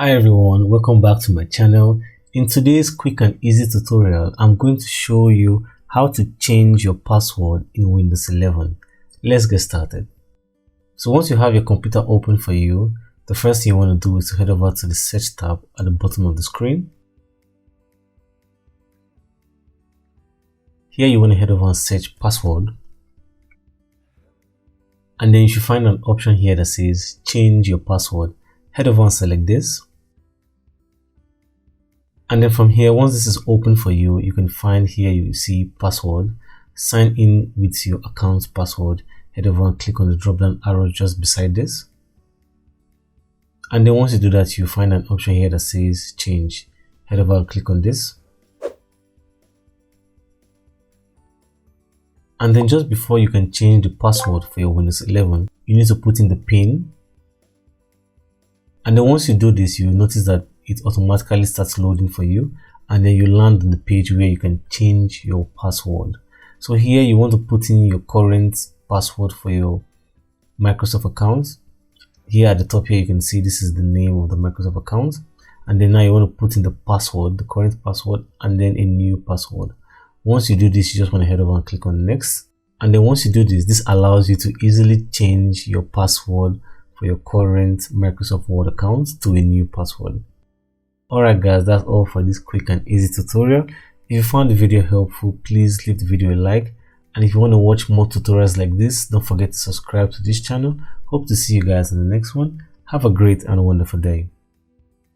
Hi everyone, welcome back to my channel. In today's quick and easy tutorial, I'm going to show you how to change your password in Windows 11. Let's get started. So once you have your computer open for you, the first thing you want to do is to head over to the search tab at the bottom of the screen. Here you want to head over and search password. And then you should find an option here that says change your password. Head over and select this. And then from here, once this is open for you, you can find here you see password. Sign in with your account password. Head over and click on the drop down arrow just beside this. And then once you do that, you find an option here that says change. Head over and click on this. And then just before you can change the password for your Windows 11, you need to put in the PIN. And then once you do this, you notice that it automatically starts loading for you, and then you land on the page where you can change your password. So here you want to put in your current password for your Microsoft account. Here at the top here you can see this is the name of the Microsoft account, and then now you want to put in the password, the current password, and then a new password. Once you do this, you just want to head over and click on next. And then once you do this, this allows you to easily change your password for your current Microsoft Word account to a new password. Alright guys, that's all for this quick and easy tutorial. If you found the video helpful, please leave the video a like. And if you want to watch more tutorials like this, don't forget to subscribe to this channel. Hope to see you guys in the next one. Have a great and wonderful day.